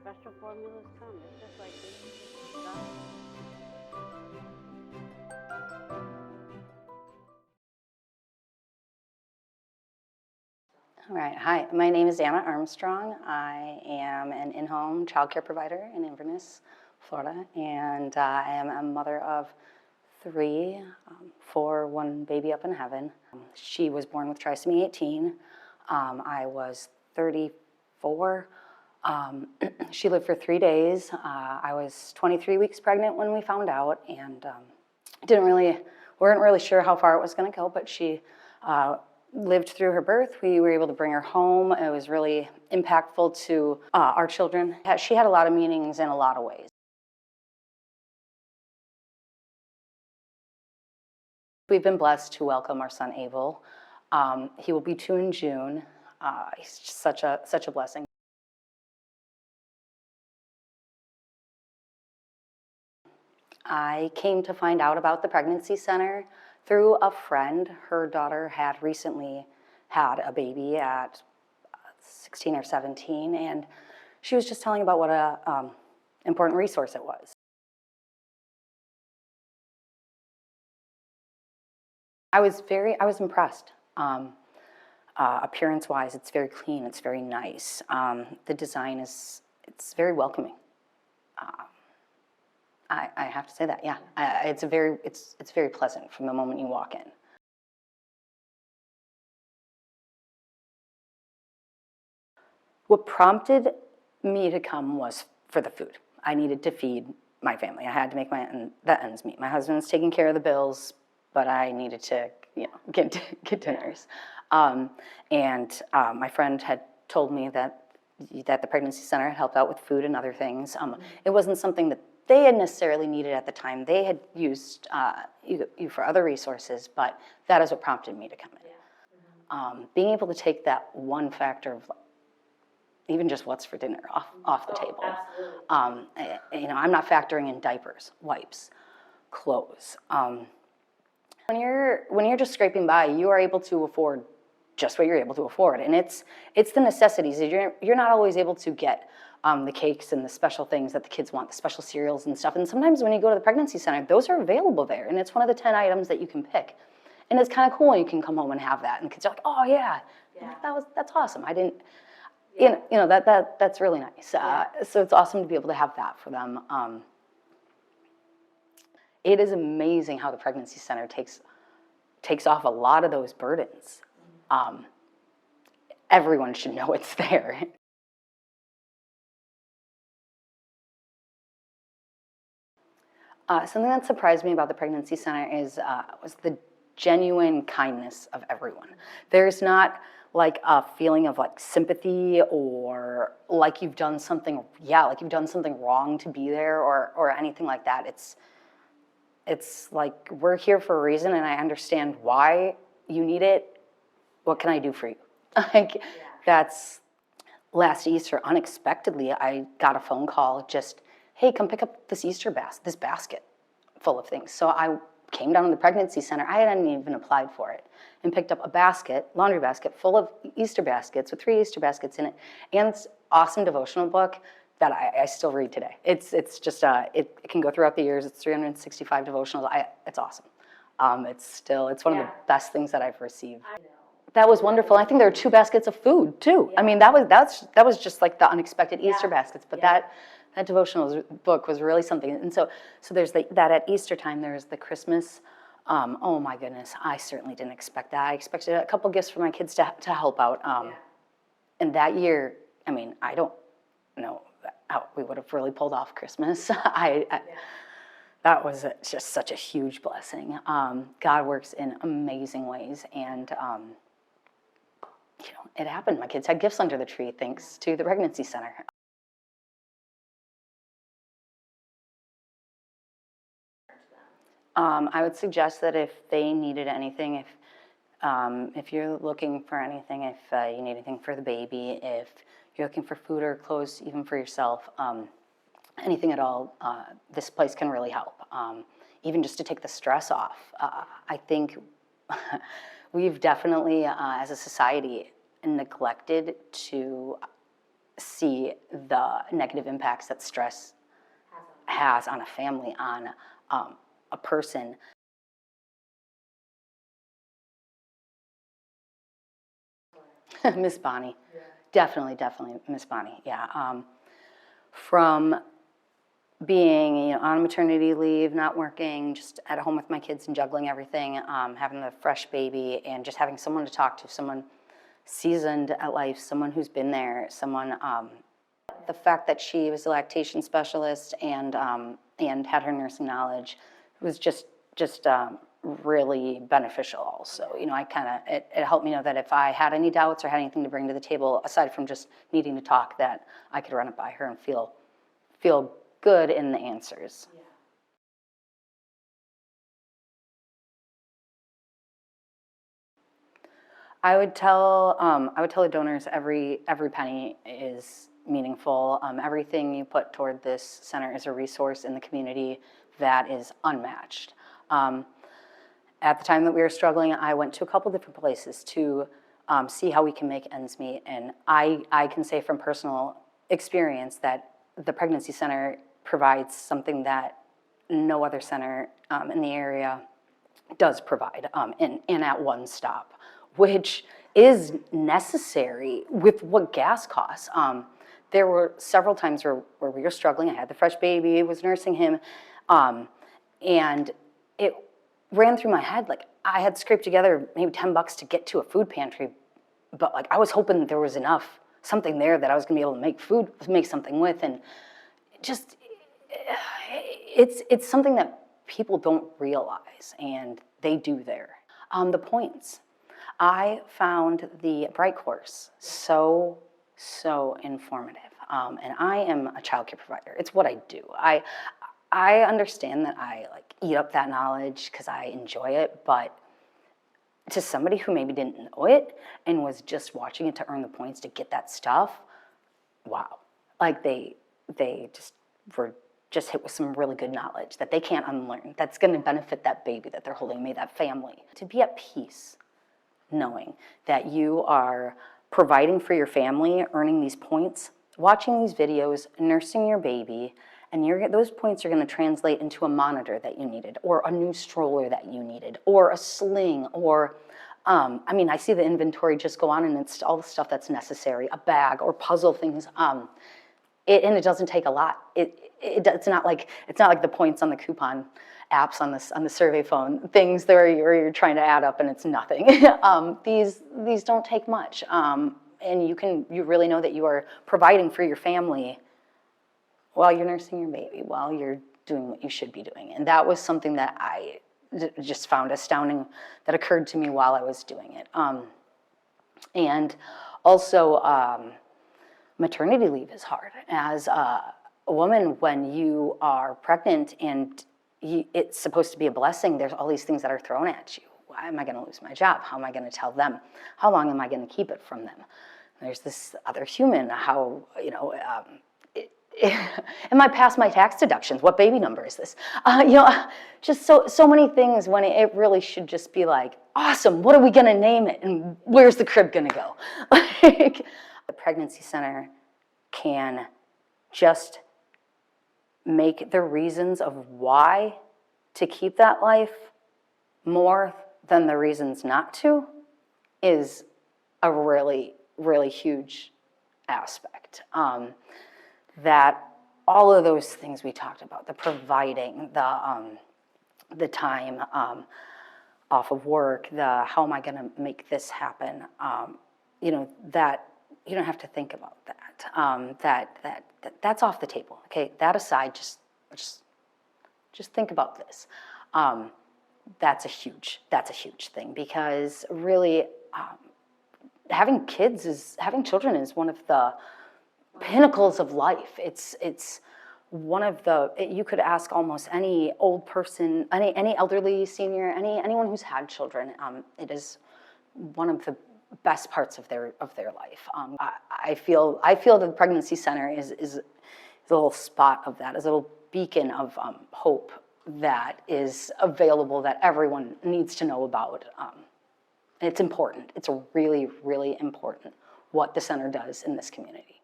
special formulas come. It's just like this stuff. All right, hi, my name is Anna Armstrong. I am an in-home child care provider in Inverness, Florida, and I am a mother of three, four, one baby up in heaven. She was born with trisomy 18. I was 34. She lived for 3 days. I was 23 weeks pregnant when we found out, and weren't really sure how far it was going to go, but she lived through her birth. We were able to bring her home. It was really impactful to our children. She had a lot of meanings in a lot of ways. We've been blessed to welcome our son Abel. He will be 2 in June. He's just such a blessing. I came to find out about the pregnancy center through a friend. Her daughter had recently had a baby at 16 or 17, and she was just telling about what a important resource it was. I was impressed. Appearance-wise, it's very clean, it's very nice. The design it's very welcoming. I have to say that, yeah. It's very pleasant from the moment you walk in. What prompted me to come was for the food. I needed to feed my family. I had to make the ends meet. My husband's taking care of the bills, but I needed to, get dinners. My friend had told me that the pregnancy center had helped out with food and other things. It wasn't something that they had necessarily needed at the time. They had used you for other resources, but that is what prompted me to come in. Being able to take that one factor of even just what's for dinner off the table. Absolutely. I'm not factoring in diapers, wipes, clothes. When you're just scraping by, you are able to afford just what you're able to afford, and it's the necessities. You're not always able to get the cakes and the special things that the kids want, the special cereals and stuff. And sometimes when you go to the pregnancy center, those are available there, and it's one of the 10 items that you can pick. And it's kind of cool when you can come home and have that, and the kids are like, "Oh yeah, that's awesome." I didn't. That's really nice. So it's awesome to be able to have that for them. It is amazing how the pregnancy center takes off a lot of those burdens. Everyone should know it's there. Something that surprised me about the pregnancy center was the genuine kindness of everyone. There's not like a feeling of like sympathy or like you've done something wrong to be there or anything like that. It's like, we're here for a reason, and I understand why you need it. What can I do for you? That's last Easter, unexpectedly, I got a phone call just, "Hey, come pick up this this basket full of things." So I came down to the pregnancy center. I hadn't even applied for it, and picked up a laundry basket full of Easter baskets with 3 Easter baskets in it, and this awesome devotional book that I still read today. It's just it can go throughout the years. It's 365 devotionals. It's awesome. It's one of the best things that I've received. That was wonderful. I think there were 2 baskets of food too. I mean, that was just like the unexpected Easter baskets, but that devotional book was really something. And so there's that at Easter time. There's the Christmas. Oh my goodness, I certainly didn't expect that. I expected a couple gifts for my kids to help out. And that year, I mean, I don't know how we would have really pulled off Christmas. That was just such a huge blessing. God works in amazing ways, and it happened. My kids had gifts under the tree thanks to the pregnancy center. I would suggest that if they needed anything, if you're looking for anything, if you need anything for the baby, if you're looking for food or clothes, even for yourself, anything at all, this place can really help. Even just to take the stress off. I think we've definitely, as a society, neglected to see the negative impacts that stress has on a family, on a person. Miss Bonnie, yeah. Definitely Miss Bonnie, yeah. From being, on maternity leave, not working, just at home with my kids and juggling everything, having a fresh baby, and just having someone to talk to, someone seasoned at life, someone who's been there, someone. The fact that she was a lactation specialist and had her nursing knowledge was just really beneficial. Also, it helped me know that if I had any doubts or had anything to bring to the table, aside from just needing to talk, that I could run it by her and feel good in the answers. Yeah. I would tell the donors every penny is meaningful. Everything you put toward this center is a resource in the community that is unmatched. At the time that we were struggling, I went to a couple different places to see how we can make ends meet, and I can say from personal experience that the pregnancy center provides something that no other center in the area does provide, and at one stop, which is necessary with what gas costs. There were several times where we were struggling. I had the fresh baby, was nursing him, and it ran through my head, like I had scraped together maybe $10 to get to a food pantry, but like I was hoping that there was something there that I was gonna be able to make something with, and just, it's something that people don't realize, and they do there. The points. I found the Bright course so informative, and I am a child care provider. It's what I do. I understand that I eat up that knowledge because I enjoy it, but to somebody who maybe didn't know it and was just watching it to earn the points to get that stuff, wow. They just were just hit with some really good knowledge that they can't unlearn, that's going to benefit that baby that they're holding, maybe that family. To be at peace knowing that you are providing for your family, earning these points, watching these videos, nursing your baby, and those points are going to translate into a monitor that you needed, or a new stroller that you needed, or a sling, or I see the inventory just go on, and it's all the stuff that's necessary, a bag or puzzle things. And it doesn't take a lot. It's not like the points on the coupon apps on the survey phone, things where you're trying to add up and it's nothing. These don't take much, and you really know that you are providing for your family while you're nursing your baby, while you're doing what you should be doing. And that was something that I just found astounding that occurred to me while I was doing it. And also, maternity leave is hard. As a woman, when you are pregnant and it's supposed to be a blessing, there's all these things that are thrown at you. Why am I going to lose my job? How am I going to tell them? How long am I going to keep it from them? There's this other human, am I past my tax deductions? What baby number is this? Just so many things when it really should just be like, awesome, what are we gonna name it? And where's the crib gonna go? The pregnancy center can just make the reasons of why to keep that life more than the reasons not to is a really, really huge aspect. That all of those things we talked about, the providing, the time off of work, the how am I going to make this happen, that you don't have to think about that. That's off the table. Okay, that aside, just think about this. That's a huge thing, because really having children is one of the pinnacles of life. It's one of you could ask almost any old person, any elderly senior, anyone who's had children. It is one of the best parts of their life. I feel that the pregnancy center is a little spot of that, is a little beacon of hope that is available, that everyone needs to know about. It's important. It's really, really important what the center does in this community.